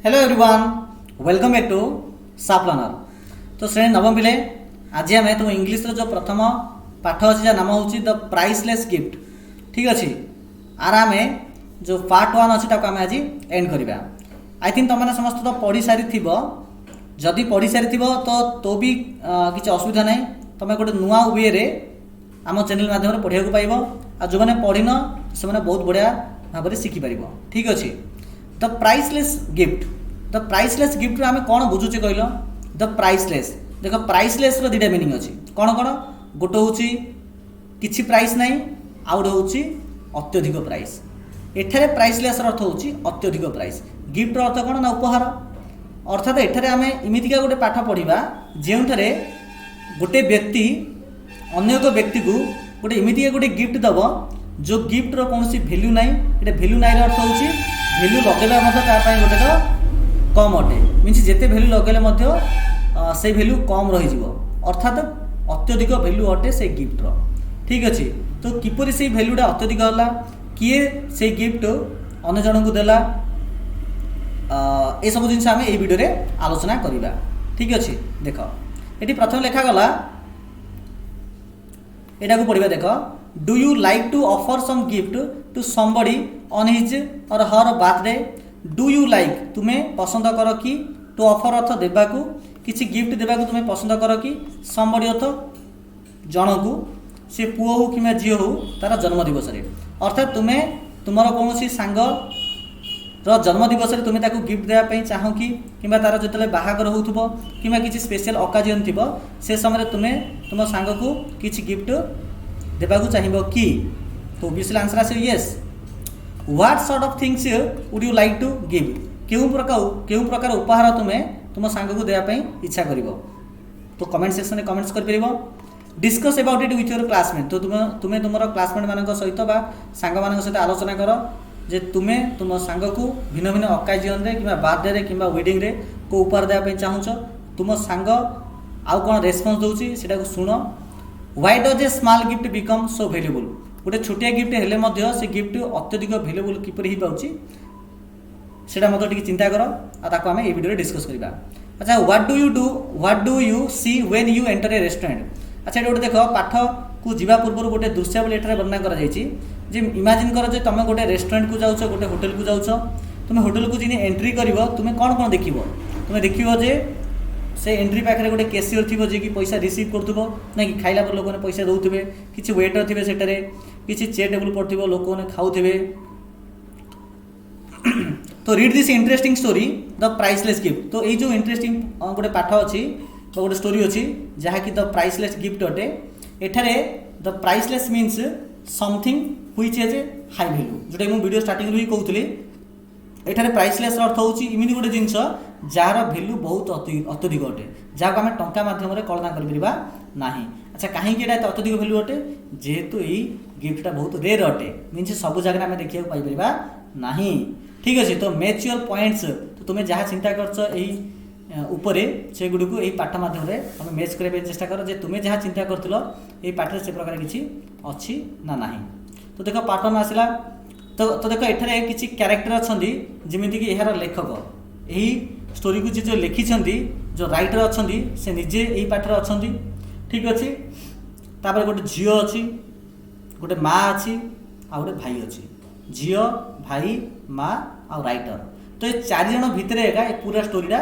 Hello everyone, welcome back to साफ learner. तो श्रेणी नवम पिले आज आम तुम इंग्लीश जो प्रथम पाठ अच्छी जहाँ नाम हूँ द प्राइसलेस गिफ्ट। ठीक अच्छे आर आम जो पार्ट वन अच्छी आम आज एंड करवा। आई थिंक तुमने समस्त तो पढ़ी सारी थी। जदि पढ़ी सारी थी तो भी किसी असुविधा ना, तुम गोटे नुआ वे रे आम चैनल माध्यम पढ़ा पाइब। आ जो मैंने पढ़ी न से बहुत बढ़िया भाव में शिखिपार। ठीक अच्छे the priceless gift. The priceless gift आम कौन बुझुचे कहल? द प्राइसलेस देख प्राइसलेस दुटा मीनिंग अच्छी कौन कौन? गोटे हूँ किसी प्राइस ना, आउ गोटे हूँ अत्यधिक प्राइस। एठारे प्राइसलेस अर्थ हूँ अत्यधिक प्राइस। गिफ्ट अर्थ कौन ना उपहार। अर्थात एठारे आम इमितिका गोटे पाठ पढ़ा जो गोटे व्यक्ति अन्य एक व्यक्ति को गोटे इमितिका गोटे गिफ्ट दब जो गिफ्टर कौन भैल्यू ना। ये भैल्यू ना अर्थ हूँ भैल्यू लगेगा गोटे तो कम अटे। मीन्स जिते भैल्यू लगेले से भैल्यू कम रही अर्थात अत्यधिक भैल्यू अटे से गिफ्टर। ठीक अच्छे तो किपरि से भैल्यूटा अत्यधिक है, किए से गिफ्ट अन्य जन को देला, ये सब जिन आम ये वीडियो आलोचना करवा। ठीक अच्छे देख ये प्रथम लेखागला यहाँ को पढ़ा। देख do you like to offer some gift to somebody on his or her birthday? Do you like तुम्हें पसंद कर कि, टू ऑफर अर्थ देवा किसी गिफ्ट देवा तुम्हें पसंद कर कि, समबडी अर्थ जन को सी पुओ हो कि झील हो तार जन्मदिवस अर्थात तुम्हें तुम कौन सांग जन्मदिवस तुम्हें ताको गिफ्ट देवाई चाह कि तार जो बाहागर हो कि किसी स्पेशल ओकाजन थी से समय तुम्हें तुम सांग को किसी गिफ्ट देवाक चाहिए कि? तो ओबियसली आंसर आसे yes. What sort of things would you like to give? क्यों प्रकार उपहार तुम्हें तुम सांग को देवाई इच्छा कर? तो कमेंट सेक्शन में कमेंट्स कर पार। Discuss about it with your classmate. तो तुम्हें तुम क्लासमेट मान सहित सांग मान सहित आलोचना कर जे तुम्हें तुम सांग को भिन्न भिन्न ओकाजन रे कि बर्थडे कि वेडिंग रे को उपहार देवाई चाहूच। तुम सांग आउ कौन रेस्पन्स दूसरी से शुण। Why does a small gift become so valuable? गोटे छोटिया गिफ्ट हेले मध्य से गिफ्ट अत्यधिक वैल्यूएबल किपर हो पाउछि सेटा मत टिके चिंता कर आको आम ये वीडियो डिस्कस करवा। अच्छा what do you see when you enter a restaurant? अच्छा ये गोटे देख पाठ को जीवा पूर्व गोटे दृश्यावली एठारे वर्णना कर जे इमेजिन कर जे तुम गोटे रेस्टोरेंट को जाउछ, गोटे होटल को जाउछ। तुम होटल को जिन एंट्री कर तुम्हें कौन कौन देख? तुम्हें देख जे से एंट्री पाखे गोटे कैशियर थी जी कि पैसा रिसीव करूँ ना कि खाइला पर लोक पैसा दौथे, किसी वेटर थे सेठारे, किसी चेयर टेबुल पड़े लोक मैंने खाऊे। तो read this interesting story the priceless gift. तो ये जो इंटरेस्टिंग गोटे पाठ अच्छी गोटे स्टोरी अच्छी जहाँकि द प्राइसलेस गिफ्ट अटे। एठारे the priceless means something which has a high value, जोटा मुझे वीडियो स्टार्टिंग ही कहूली। एठारे प्राइसलेस अर्थ हूँ इमिति गोटे जिनस जार भैल्यू बहुत अत्यधिक अटे, जहाँ आम टंका मध्यम कल्पना करना। अच्छा कहीं अत्यधिक भैल्यू अटे? जेहेतु यही गिफ्टा बहुत रेयर अटे, मीन्स सब जगह आम देखा पाइपर ना। ठीक अच्छे तो मैच योर पॉइंट्स। तो तुम्हें जहाँ चिंता कर से गुड़ को यही पाठ मध्यम तुम मैच करने चेष्टा कर जे तुम्हें जहाँ चिंता कर पाठ से प्रकार किसी अच्छी ना ना। तो देख पाठ में आसला तो देख एठारे किसी क्यारेक्टर अच्छा जमीक कि यार लेखक यही स्टोरी को जो लिखिं जो राइटर अच्छा से निजे यही पाठर अच्छा। ठीक अच्छे तापर गोटे झील अच्छी, गोटे माँ अच्छी, आ गोटे भाई अच्छी। झील भाई माँ आ राइटर। तो ये चार जन भितर पूरा स्टोरीटा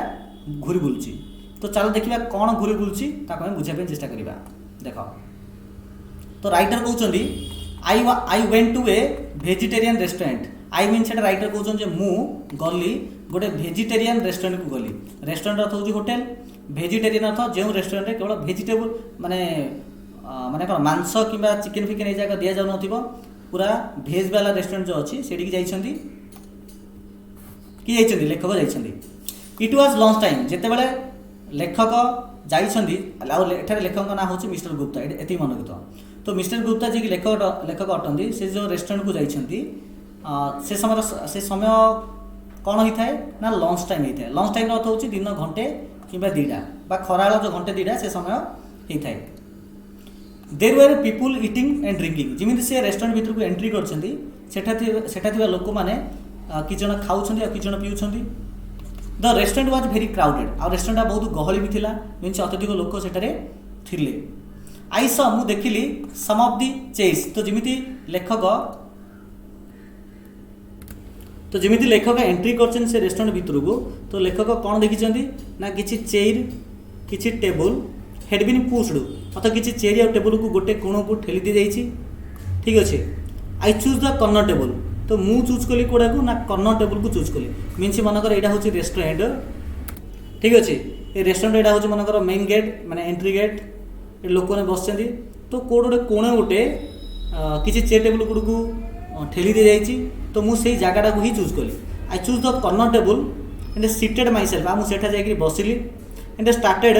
घूरी बुलूची। तो चलो देखा कौन घूरी बुलूची बुझापी चेष्टा करवा। देख तो राइटर कहते I went to a vegetarian restaurant. I mean से राइटर कहते मु गली गोटे वेजिटेरियन रेस्टोरेंट को गली। रेस्टोरेंट अर्थ हूँ होटेल, वेजिटेरियन अर्थ जो रेस्टोरेंट केवल वेजिटेबल माने माने कौन मांस कि चिकेन फिकेन ये जगह दि जाऊ न पूरा भेज वाला रेस्टोरेंट जो अच्छी से जाइछन्ती कि लेखक जाइछन्ती। इट वाज लंच टाइम जितेबाला लेखक जाइछन्ती। एठारे लेखक ना हूँ मिस्टर गुप्ता, ये मन रखिथ। तो मिस्टर गुप्ता जी लेखक अटंती से जो रेस्टोरेंट को जाइछन्ती से समय कौन होता है ना लंच टाइम होता है। लंच टाइम अर्थ हूँ दिन घंटे कि दुईटा खराल जो घंटे दुईटा से समय होता है। देर वर पीपुल इटिंग एंड ड्रिंकिंग। जमी से रेस्टोरेंट भीतर को एंट्री कर लोक मैंने कि जन खाऊँ कि जन पीछे the restaurant was very crowded आ रेस्टोरेंट बहुत गहली भी थिला मीन्स अत्यधिक लोक सेठारे थिले आई स मु देखिली सम ऑफ दी चेयर्स तो जिमिति लेखक एंट्री करछन से रेस्टोरेंट भितर को तो लेखक कौन देखिछंती ना किछि चेयर किछि टेबल हेड बीन पुश्ड अथवा किछि चेयर और टेबल को गोटे कोण को ठेली दी जाइछि ठीक अच्छे I choose the corner table तो मु चूज कली कोड़ा को ना कर्नर टेबल को चूज कली मीन्स मनकर एटा होछि रेस्टोरेंट ठीक अच्छे ये रेस्टोरेंट एटा होछि मनकर मेन गेट माने एंट्री गेट ए लोक ने बसचंदी तो कोड गोटे कोण गोटे किछि चेयर टेबल गुड को ठेली दी जाइछि तो मु सेही जगह को ही चूज कली I choose the corner table and seated my self मु सेठा जाई बसिली एंड स्टार्टेड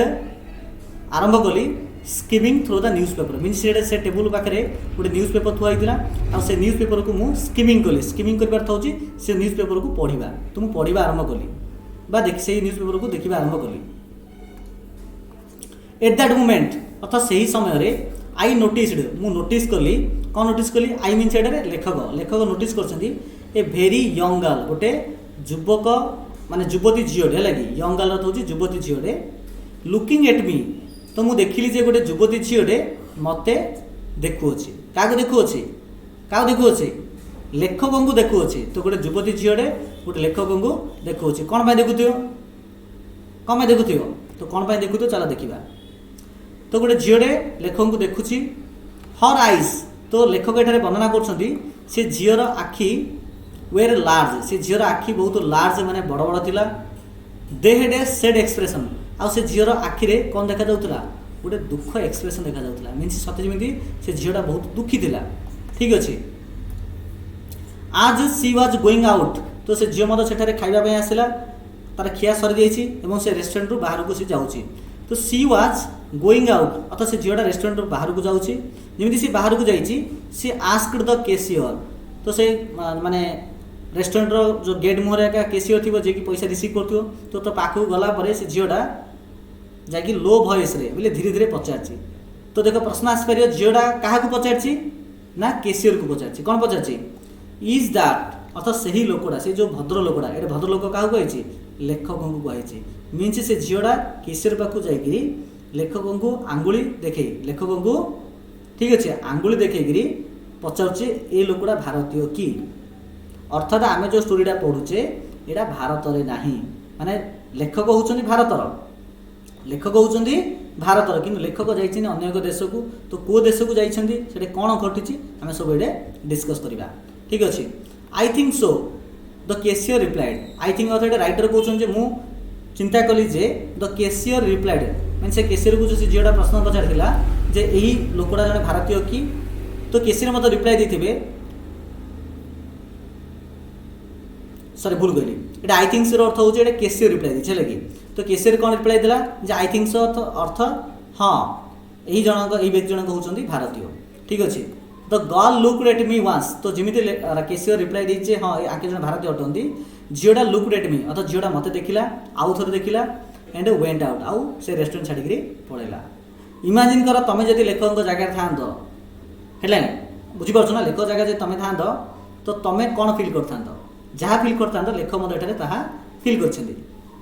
आरंभ कली skimming through the news paper means से टेबुल पाखे गोटे न्यूज पेपर थुआ होता से न्यूज पेपर को मुझे स्किमिंग कली स्किमिंग कर से न्यूज पेपर को पढ़ा तो मुझे पढ़ा आरंभ कली बा देख से न्यूज पेपर को देखा आरंभ कली एट दैट मोमेंट अर्थात से ही समय आई नोटिस्ड मु नोटिस कली कौन नोटिस कली आई मीन से लेखक नोटिस कर ए भेरी यंग गर्ल गोटे युवक माने युवती झीटे है कि यंग गर्ल अर्थ हूँ युवती झीटे लुकिंग एट मी तो मुझे देखिली जे गोटे युवती झीटे मते देखुअछि क्या देखुअछि क्या देखुअछि लेखक को देखुअछि तो गोटे युवती झीटे गोटे लेखक को देखुअछि कौन पाई देखुथियो कौन पाई देखुथियो तो कौन पाई देखुथियो चला देखिबा तो गोटे झीटे लेखक को देखुछि हर आइज तो लेखक एठारे वर्णना करछंती से झीर आखि वेर लार्ज से झीर आखि बहुत लार्ज माने बड़ बड़ थिला दे हेड ए सेड एक्सप्रेशन आ से झीर आखि रे कोन देखा जाउतला गोटे दुख एक्सप्रेशन देखा जाउतला मीन्स सते जेमिति से झीटा बहुत दुखी थिला ठीक अछि आज सी वाज गोइंग आउट तो से झील मत सेठारे खाइबा पय आसिला तार खिया सरी जाइछि एवं से रेस्टोरेंट रु बाहर को से जाउछि तो सी वाज गोइंग आउट अर्थात से झीटा रेस्टोरेंट रु बाहर को जाउछि जेमिति से बाहर को जाइछि सी आस्क्ड द कैशियर तो से माने रेस्टोरेंट रो जो गेट मुहर एका कैशियर थी जे कि पैसा रिसीव करथियो तो पाखु गला परे से झीटा जाकि लो वॉइस रे बोले धीरे धीरे पचारछि तो देखो प्रश्न आस परियो झीटा काहा को पचारछि ना कैशियर को पचारछि कोन पचारछि इज दैट अर्थात सही लोकड़ा से जो भद्र लोकड़ा एटा भद्र लोक काहा कहैछि लेखक को कहैछि मीन्स से झीटा कैशियर पाखु जाकि लेखक को आंगुली देखे लेखक को ठीक अच्छे आंगुली देखिकी पचारुचे ए लोकड़ा भारतीय कि अर्थात आम जो स्टोरीटा पढ़ुचे यहाँ भारत में ना माने लेखक होउछन्ति भारतर लेखक होउछन्ति भारतर कि लेखक जाइछिन अन्य एक देश को तो को देश को जाइछन्ति सेठे कोन घटिछि आमे सब एडे डिस्कस करिबा ठीक अछि I think so the cashier replied I think अर्थात राइटर कहउछन जे मु चिंता कली जे द कैशियर रिप्लाइड मीन से कैशियर को जो झीटा प्रश्न पचारिला जे यही लोकड़ा जने भारतीय कि तो कैशियर मत रिप्लाई देथिबे सॉरी भूल गली एटा आई थिंक सो अर्थ होचे एटा कैशियर रिप्लाई दै छले कि तो कैशियर कोन रिप्लाई देला जे आई थिंक सो अर्थ हां एही जनक एही व्यक्ति जनक होचंदी भारतीय ठीक अछि the girl looked at me once तो जिमिति कैशियर रिप्लाई दैचे हां आके जन भारतीय अटंदी झीटा लुक्ड एट मी अर्थात झीटा मते देखिला आउ थरे देखिला एंड वेंट आउट आउ से रेस्टोरेंट छाड़ी पळेला इमेजिन कर तमे जदि लेखक जगह थांत है बुझी पार्छ ना लेखक जगह तमे थांत तो तमे कौन फिल करथांत जहाँ फिल करथांत लेखक मत एठारे ताहा फिल करछन्ती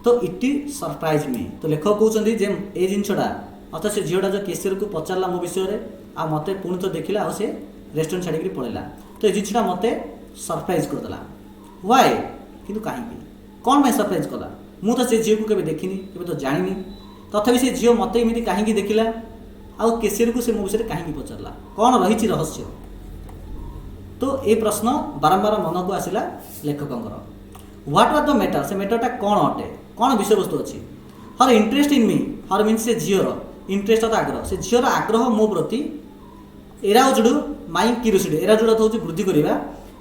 तो इट सरप्राइज मी तो लेखक कहउछन्ती जे ए जिनछडा अर्थात से झीटा जो कैशियर को पचारला मो विषय रे आ मते पुणी तो देखिला आ से रेस्टोरेंट छाड़ी पळेला तो ए जिनछडा मते सरप्राइज करदेला व्हाई किंतु काहेकि कौन मैं सरप्राइज कला मु तो से झील को केबे देखिनी केबे तो जानिनी तथापि से झील मते एमिति काहेकि देखिला आ कैशियर को से मो विषय काहेकि पचारला कौन रही रहस्य तो ये प्रश्न बारंबार मन को आसला लेखकंकर व्हाट वाज द मैटर से मैटरटा कौन अटे कौन विषय वस्तु अच्छी हर interest in me her mean से झीर इंटरेस्ट अर्थात आग्रह से झीर आग्रह मो प्रति एराउज्ड माई क्यूरियोसिटी एराउज्ड अर्थ होची वृद्धि करबा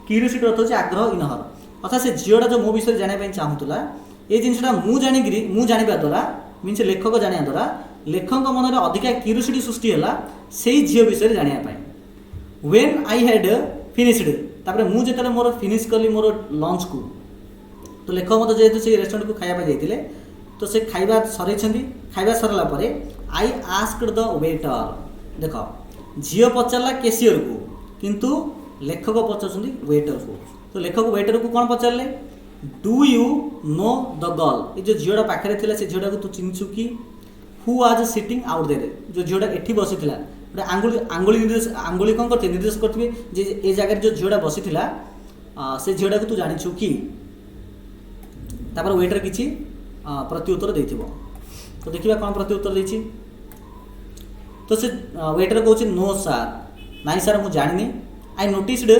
क्यूरियोसिटी अर्थ होची आग्रह इन हर अर्थात से झीटा जो मो विषय जाना चाहूला ये जिनटा मु जानिबा द्वारा मीन से लेखक जानिया द्वारा लेखक मन में अधिका क्यूरियोसिटी सृष्टि है से झील विषय जानापी व्वेन आई हैड फिनिश्ड तापर मु जेतले मोर फिनिश कली मोर लंच को तो लेखक मत जेहेतु से रेस्टोरेंट को खाइबा जाइतिले तो से खाइबा सरैछन्ती खाइबा सरला परे आई आस्क्ड द वेटर देख झील पचारला कैशियर को किंतु लेखक पचारुछन्ती वेटर को तो लेखक वेटर को कौन पचारे do you know the girl, ये जो झीटा पाखे थिला से झीटा को तू चिन्हचु कि? Who was sitting out there, जो झीटा एठी बसी थिला गोटे आंगुली आंगुली निर्देश आंगुली कौन करते निर्देश करते जे ए जगह जो झीटा बसी थिला से झीटा को तू जानिछु कि? तापर वेटर किछि प्रत्युत्तर देथिबो। तो देखिबा कौन प्रत्युत्तर देछि। तो से वेटर कहूँ नो सार, नाई सार मुझे जानी। I noticed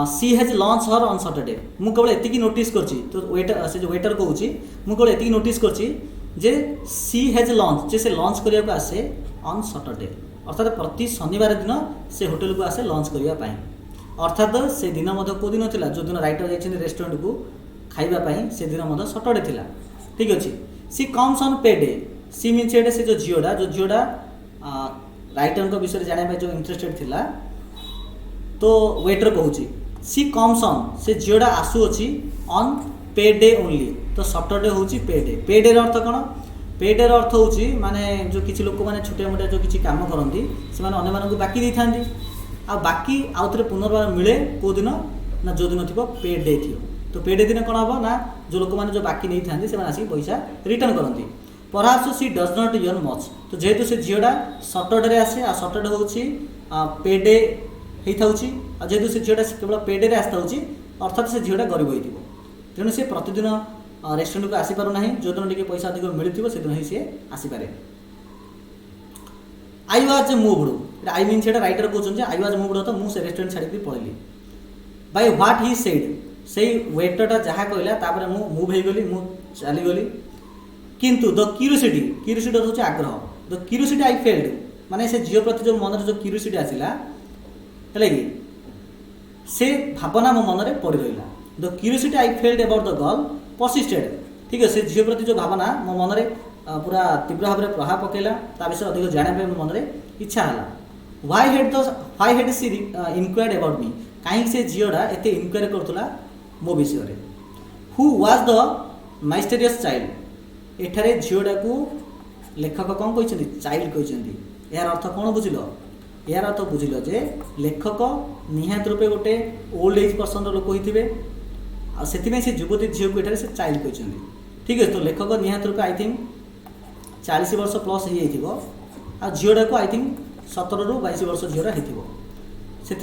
she has lunch her on Saturday, मु केवल एतिकी नोटिस करछि। तो वेटर से जो वेटर कहूँ मु केवल एतिकी नोटिस करछि जे सी हैज लॉन्च, जे से लॉन्च करिया को आसे ऑन सैटरडे, अर्थात प्रति शनिवार दिन से होटल को आसे लॉन्च करिया पाई। अर्थात से दिन मध्य को दिन थिला जो दिन राइटर जाइछन रेस्टोरेंट को खाइबा पाई, से दिन मध्य सैटरडे थिला। ठीक अछि। सी कम्स ऑन पे डे, सी मीन्स एटा से जो झियोडा राइटर को विषय जाना जो इंटरेस्टेड थिला। तो वेटर कहूँ सी कम्स ऑन, से झियोडा आसु अच्छी ऑन पे डे ओनली। तो सैटरडे हूँ पे डे। पे डे अर्थ कौन? पे डे अर्थ हूँ माने जो किसी लोक मैंने छोटे मोटे जो किसी काम करती से अन्य मानक बाकी दे था, आ बाकी आउ थे पुनर्बार मिले कौ दिन ना जो दिन थी पे डे थी। तो पे डे दिन कौन हम ना जो लोक मैंने जो बाकी नहीं था से आसिक पैसा रिटर्न करती। Perhaps she does not earn much, तो जेहेतु से झीटा सैटरडे आसे आ सैटरडे हूँ पे डे होता आ जेहेतु से झीटा केवल पे डे आसता अर्थात से झीटा गरीब होती तेणु से प्रतिदिन रेस्टोरेंट को आसी पारना, जो दिन टे पैसा अधिक मिलूँ से दिन ही सी आसीपे। I was moved, I mean से राइटर कहते आई वाज मूव्ड तो मुझे रेस्टोरेंट छाड़ी पलैली बाय व्हाट ही सेड, से वेटरटा जहाँ कहला तापर मु मूव हो गली, मु चलीगली। किंतु द क्यूरियोसिटी हूँ आग्रह, द क्यूरियोसिटी आई फेल्ड, माने से झील प्रति जो मन जो क्यूरियोसिटी आसला है कि से भावना मो मन में पड़ रहा। The curiosity I failed about the girl persisted, ठीक है। से झील प्रति जो भावना मो मन में पूरा तीव्र भाव में प्रभाव पकेला, ता विषय अधिक जाना मो मन में इच्छा है। Why had she inquired about me, कहीं से झीलटा एत इनक्वायरी करूला मो विषय। Who was the mysterious child, एठारे झीलटा को लेखक कौन कहते चाइल्ड कहते। यार अर्थ कौन बुझल? यार अर्थ बुझल जे लेखक निहात रूपे गोटे ओल्ड एज पर्सन लोक होते से युवती झील को एठारे से चाइल्ड कहते। ठीक है। तो लेखक निहात रूपे आई थिंक 40 वर्ष प्लस हो झीलटा को आई थिंक 17 ରୁ 22 वर्ष झीलटा हो से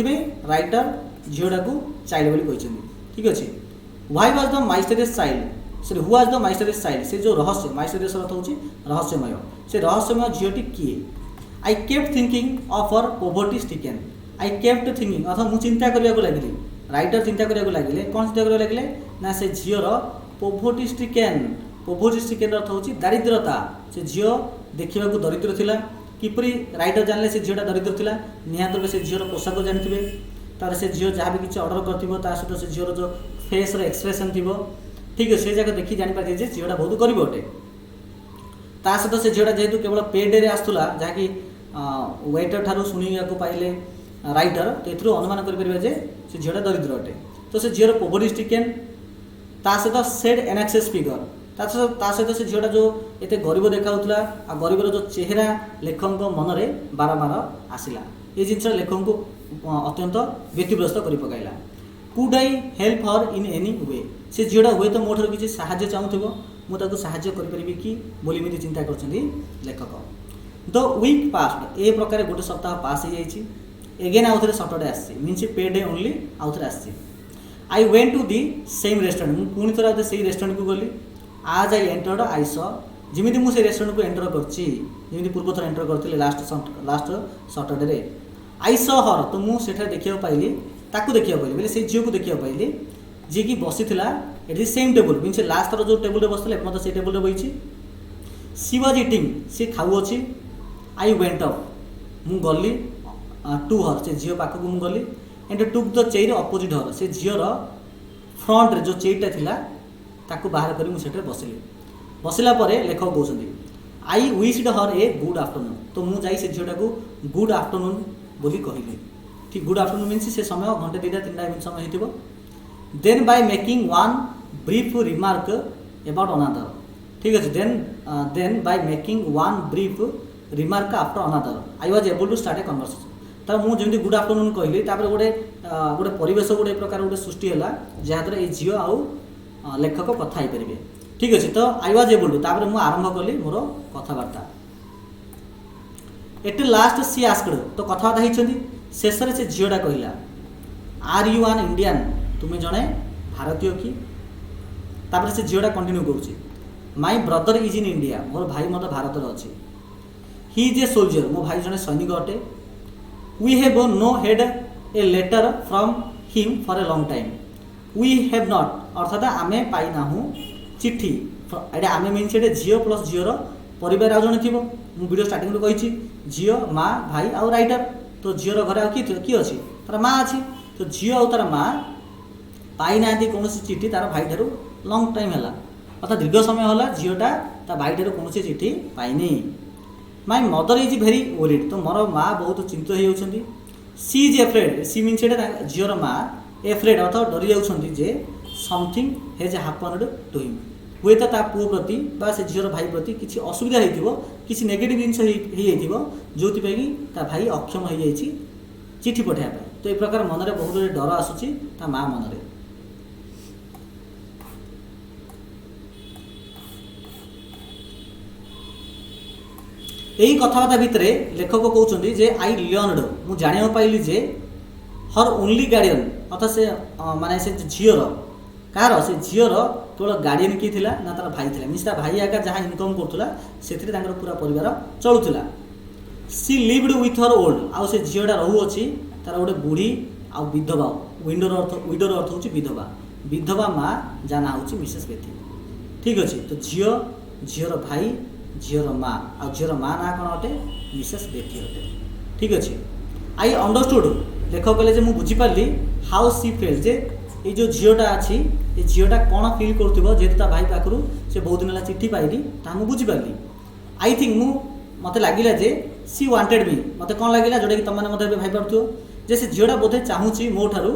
राइटर झीलटा को चाइल्ड बोली कहते। ठीक अच्छे। Why was the mysterious child, से who was the mysterious child, से जो रहस्य माइस्टेरियस अर्थ हूँ रहस्यमय, से रहस्यमय झीलटी किए? I kept thinking of her poverty stricken, I kept thinking अर्थात मुझे चिंता करने को लगिली, राइटर चिंता करने लगिले। कौन चिंता करने लगिले ना से झीर पोवर्टी स्ट्रिकेन, पोवर्टी स्ट्रिकेन अर्थ हूँ दारिद्रता। से झील देखा दरिद्र थिला, किपरि राइटर जानले से झीलटा दरिद्र थिला? निहात रूपे से झील पोशाक जानी तार से झील जहाँ भी किसी ऑर्डर कर सहित से झील जो फेस एक्सप्रेशन थी, ठीक है, से जगह देखी जापर जे झीलटा बहुत गरीब अटे। ता सहित से झीलटा जेहेतु केवल पे डे आसूला जहाँकि वेटर ठारू शुणा पाइले राइटर, तो ये अनुमान करें से झीलटा दरिद्र अटे। तो से झील पोवर्टी स्ट्रिकेन ता सहित सेड एनाक्सेस फिगर, ता सहित से झीलटा जो एत गरीब देखा आ गरीबर जो चेहरा लेखक मन में बारंबार आसला, ये जिन लेखक को अत्यंत व्यतिग्रस्त कर पकाइला। Could I help her in any way, से झीलटा हुए तो मोटर किसी साहाय्य चाहूब मुझे साहाय्य करी कि बोली एमती चिंता कर लेखक। द वीक पास्ट, ए प्रकार गोटे सप्ताह पास हो जाइए। एगेन आउ थे सैटरडे आसी मीन्स पे डे ओनली आउ थे आसी। I went to the same restaurant, मुझे पुणी थोड़ा आउ से रेस्टोरेंट को गली। आज आई एंटर्ड आई सॉ, जमी मुझे रेस्टोरेंट को एंटर करमी पूर्व थर एंटर करते last Saturday. I saw her, तो मुझे देखा पाइली ताकू देखा पाइली बोले से झील को देखा पाइली जी कि बसी ये सेम टेबल मीन से लास्ट थर जो टेबल बसला मतलब से टेबल बही। सी वाज इटिंग, सी खाऊँच। आई वेंट अप, मु गली टू हर, से झील पाखक मु गली and took the chair opposite her, से झील फ्रंट रे जो चेयरटा थिला ताकू बाहर करी मुझे बसिली। बसला लेखक कहते आई wished her a good afternoon, तो मुझे जाई से झीलटा को गुड आफ्टरनून बोली कहली। ठीक, गुड आफ्टरनून मीन्स से समय घंटे 2टा 3टा एम समय हो। Then by making one brief remark about another, ठीक अच्छे। Then by making one brief remark after another I was able to start a conversation. तर मुझे गुड आफ्टरनून कहली गोटे गोटे परिवेश गोटे प्रकार गोटे सृष्टि है जहाँद्वारा ये झील आउ लेखक कथा पारे। ठीक अच्छे तो आई वाज एबल टू तापर मुझे आरंभ कली मोर कथबार्ता। एट लास्ट सी आस्क्ड तो कथबार्ता होती शेष से झीटा कहला आर यू आन इंडियन तुम्हें जड़े भारतीय कि तापर से झीटा कंटिन्यू करुच्ची my brother is in India मोर भाई मत भारत अच्छे ही इज ए सोल्जर मो भाई जड़े सैनिक अटे we have no had a letter from him for a long time we have not अर्थात आमे पाई नाहू चिट्ठी एटा आमे मीन्स एटे झील प्लस झीर परिवार आउ जड़े थी मु वीडियो स्टार्टिंग कही झील माँ भाई आउ राइटर तो झीर घर आउ किए अच्छी तार माँ अच्छी तो झील आउ तार माँ पाई ना कौन चिट्ठी तार भाई ठार लंग टाइम है अर्थात दीर्घ समय है झीटा ता भाई ठार कौन चिट्ठी पाइनी my mother is very worried तो मोर माँ बहुत चिंतित हो जाती she is afraid she means झीर माँ एफ्रेड अर्थात डरी जाऊँगी जे something has happened to him हुए तो ता पुओ प्रति बा से झीर भाई प्रति किसी असुविधा हो किसी नेगेटिव जिन जो ता भाई अक्षम हो जाइए चिट्ठी पठाइबा तो ये प्रकार मन में बहुत डर आसूची ता माँ मन में। यही कथबार्ता भितर लेखक कहते जे आई लर्नड मु जाना पाइली जे हर ओनली गार्डियन अर्थात से माने से झीर कार से झीर केवल गार्डियन किए थिला ना तार भाई थिला मीन्स भाई आका जहाँ इनकम करूला से पूरा परिवार चलूला she lived with her old आउ से झीटा रोचे तार गोटे बुढ़ी आ विधवा विडोर अर्थ हूँ विधवा विधवा माँ जा ना हूँ मिसेस बेथी। ठीक अच्छे तो झीर भाई झीर माँ आ झीर माँ ना कौन अटे मिसेस बेथी अटे। ठीक अच्छे आई अंडरस्टूड लेखक कहले मुझे बुझीपारि हाउ सी फेल जे ये जो झीटा अच्छी ये झीटा कौन फिल करूँ जेहेतु भाई पाखु से बहुत दिन है चिट्ठी पाइली ता मुझे बुझीपारि आई थिंक मत लगे जे सी वांटेड मी मत कौन लगे जोटा कि तुमने मत भाई पार्थ्यो जे से झीटा बोधे चाहूँगी मो ठारू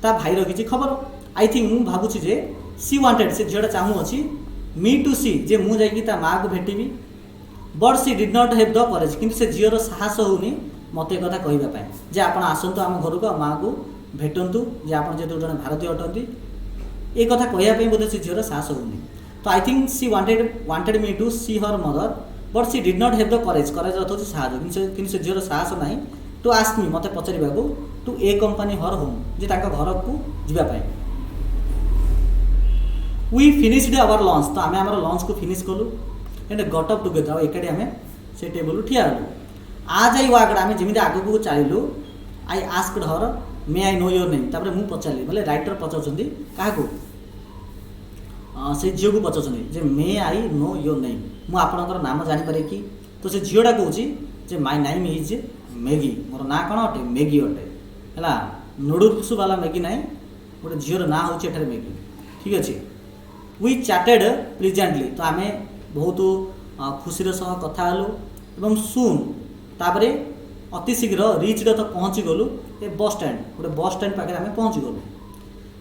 ता भाईर किसी खबर आई थिंक मुझे भावुँ जे सी वांटेड से झीटा चाहूँगी मी टू सी जे मु जाकि ता माँ को भेटी but she did not have the courage किंतु से झीर साहस होनी मत एक कथा कहवाई जे आप आसतु आम घर को माँ को भेटंतु जे आप जो जन भारतीय अटंती ये कथा कहवाई बोधे से झीर साहस होनी तो I think she wanted me to see her mother but she did not have the courage अर्थ हूँ साहस कि से झीर साहस ना टू आस्क मी मत पचार to accompany her home जे घर को जावाई वी फिनिश्ड आवर लंच तो आम आम लंच को फिनिश कलु एंड गट अप टुगेदर एकाठी आम से टेबल ठिया हलु आज आई वाकड आम जमी आग को चलू I asked her may I know your name तापर मुझे पचारि बोले राइटर पचार क्या से झील को पचार जे मे आई नो योर नेम मुझे आपणकर नाम जानीपे कि तो से झीटा कहे माय नेम इज मैगी मोर ना कौन अटे मैगी अटे है नूडल्स वाला मैगी ना गोटे झीर ना हूँ एठार मैगी। ठीक अच्छे वी चैटेड प्रेजेंटली तो आम बहुत खुशी सह कथा हलु एवं सुन तापर अति शीघ्र रिच्ड तो पहुँची गलु ए बस स्टैंड गोटे बस स्टैंड पाखे आम पहुँची गलु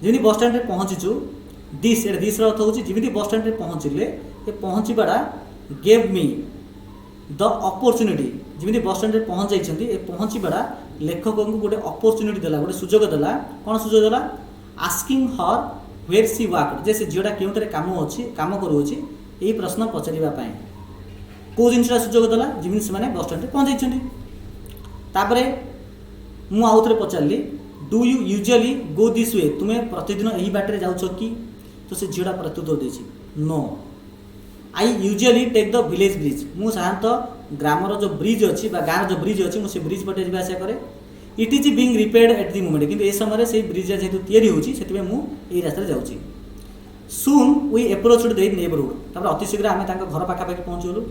जमी बस स्टैंड पहुँचीचु दिस अर्थ हूँ जमी बस स्टैंड पहुँचले ये पहुँचवाटा गेव मी द अपॉर्चुनिटी जमी बस स्टैंड पहुँच जाइए पहुँचवाटा लेखक को गोटे अपॉर्चुनिटी देला गोटे सुजोग देला कौन सुजोग देला asking her where she work जे से झीटा क्यों काम अच्छी काम करुच्ची यही प्रश्न पचारे कौ जिनसा सुजोग देला जमी से बस स्टैंड पहुँच जापर मुझे आउ थे पचारि do you usually go this way तुम्हें प्रतिदिन यही बाटर जाऊछ कि तो से झीटा प्रत्युत्तर देछि no I usually take the village bridge मु साधारणतः ग्रामर जो ब्रिज अच्छी गाँव जो ब्रिज अच्छी मुझे ब्रिज पटे जावास करे it is being repaired at the moment कि समय से ब्रिज जेहतु तैयारी होती से मुझे रास्ते जाऊँगी सुन वी एप्रोच्ड द नेबरहुड तापर अति शीघ्र आम घर पाखापाखि पहुँचलु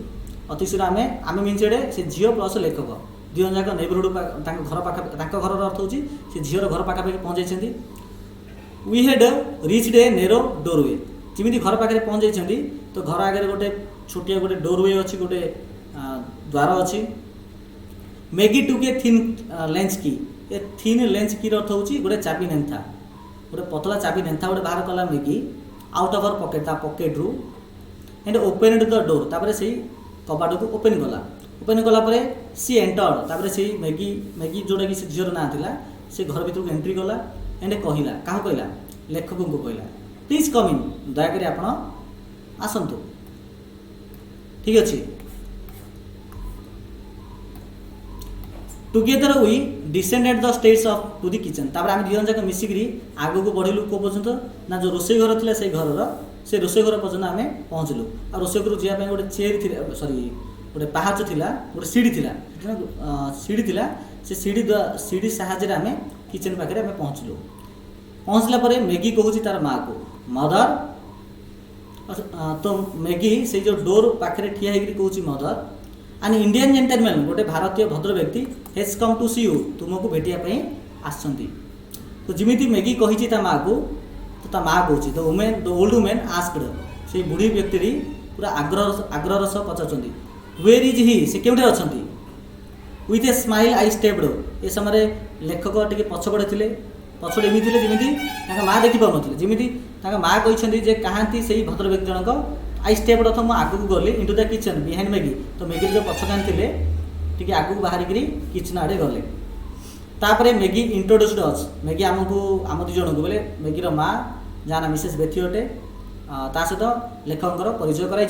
अति शीघ्र आम मीन से झील प्लस लेखक दुई जाक नेबरहुड घर पाखा घर अर्थ हूँ से झीर घर पाखापाखि पहुँच जाती we had reached a narrow doorway जमी घर पाखे पहुँच जाती तो घर आगे गोटे छोटिया गोटे डोरवे अच्छी गोटे द्वार अच्छी Maggi took a thin lens की ए थिन लेंस की अर्थ हूँ गोटे चाबी नेंथा गोटे पतला चाबी नेंथा गोटे बाहर कला Maggi out of her pocket pocket रू एंड ओपन द डोर तापर से कबाट को ओपन कला सी एंटर तापर से मैगी मैगी जोटा कि झीर ना था से घर भर को एंट्री कला एंड कहला क्या कहला लेखक को कहला प्लीज कम इन दयाकोरी आपण आसतु ठीक अच्छे together we descended the stairs of to the kitchen तापर आम दुजन जाक मिसिकी आगु को बढ़िलु को पर्यंत ना जो रोसई घर थिला से घर से रोसई घर पर्यंत आम पहुँचलु आ रोसई घर जावाई गोटे चेयर थी सॉरी गोटे पहाच थिला गोटे सीढ़ी थिला सीढ़ी थिला से सीढ़ी साहाଯ୍ୟରେ आम किचन पाखे आम पहुँचलु पहुँचला पर मैगी कहूँ तार माँ को मदर तो मैगी से जो डोर पाखे ठिया होकर कहूँ मदर एंड इंडियन जेंटलमैन गोटे भारतीय भद्र व्यक्ति has come to see you तुमको भेटिया आसछंती तो जिमिति मैगी कही ता माँ को तो ता माँ कहूँ द ओल्ड वुमेन आस्क्ड से बुढ़ी व्यक्ति पूरा आग्रह सह पचारुंट वेयर इज ही से केउठे अछंती with a smile I stepped a समय लेखक टे पछपड़े थे पछपड़े एमती थे जमी माँ देखी पारे जमी माँ कहते जे कहाँती से भद्र व्यक्ति जनक आई स्टेप्ड अथ मुझे आगू गली into the kitchen behind Maggi तो मैगी जो पछ कान थे आगू बाहर किचन आड़े गले तापर मैगी इंट्रोड्यूस्ड अस मैगी आमको आम दु जन को बोले मैगीर माँ जहाँ ना मिसेस बेथी अटे ता सहित लेखकर परिचय कराई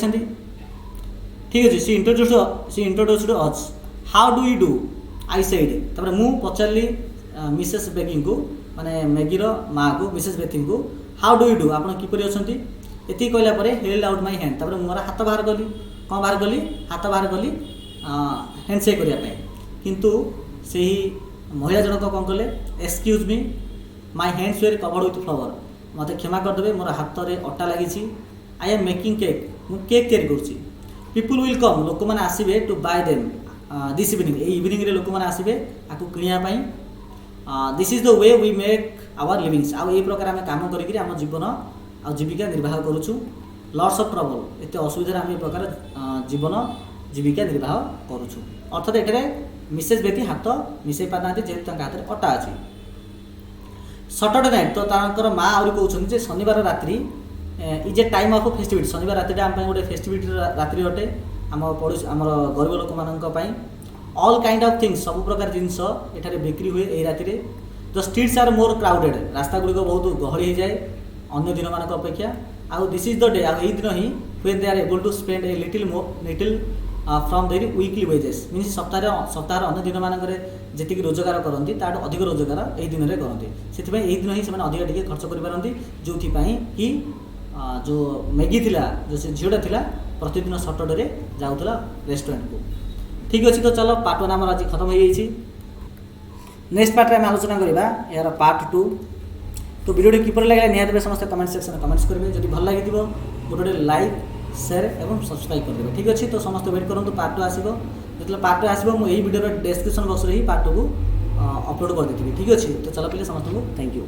ठीक अच्छे she introduced us how do you do I said तापर मु पचारि मिसेस बेगी को माने मैगीर माँ को मिसेस बेथी को हाउ डू यू डू आप किपरि अछंती एति कहला परे हेल्ड आउट माय हैंड तापर मोर हाथ बाहर गली कौन बाहर गली हाथ बाहर गली हैंडसेक करने किंतु से ही महिला जनक कौन कले excuse me my hands were covered with flower मत क्षमा करदे मोर हाथ में अटा लगी आई एम मेकिंग केक मु केक तैयारी करुच्ची पीपुल विल कम लोक मैंने आसबे to buy them this evening evening रे लोक मैंने आसबे आपको किणापी this is the way we make our livings आउ ये प्रकार आम काम करिक आम जीवन आ जीविका निर्वाह करुचु लॉट्स ऑफ ट्रबल एत असुविधा आम ये प्रकार जीवन जीविका निर्वाह करुचु अर्थात एठारे मिसेस बेटी हाथ मिसई पाना जेहेतु हाथ में अटा अच्छी सटरडे नाइट तो तांकर माँ आहरी कहते शनिवार रात्रि is a time of festivity शनिवार राति आम गोटे फेस्टिविटी रात्रि अटे आम पड़ोसी आम गरीब लोक मानी ऑल काइंड ऑफ थिंग्स सब प्रकार जिनस एठारे बिक्री हुए यही राति the streets are more crowded रास्ता गुड़िक बहुत गहली हो जाए अन्य दिन मान अपेक्षा आउ this is the day I दिन ही when they are able to spend a little from their weekly wages means सप्ताह अन्य दिन मानक जी रोजगार करती ताठू अधिक रोजगार यही दिन में करती से यही दिन ही अधिक टे खर्च करपारती जो कि जो मैगी थिला जो से झीटा थिला प्रतिदिन सटरडे जाऊला रेस्टोरेंट को ठीक अच्छे तो चलो पार्ट 1 आम आज खत्म हो जाइए नेक्स्ट पार्ट में आलोचना करवा यार पार्ट 2 तो वीडियो किपर लगे निहत समस्त कमेंट सेक्शन में कमेंट्स करेंगे जब भल लगी गोटे लाइक शेयर एवं सब्सक्राइब करदे ठीक अच्छे तो समस्त वेट करूँ पार्ट 2 आसो जो पार्ट 2 आसो मुझे वीडियो डिस्क्रिप्शन बॉक्स में ही पार्ट 2 को अपलोड कर देती ठीक अच्छे तो चलो पहले समस्त को थैंक यू।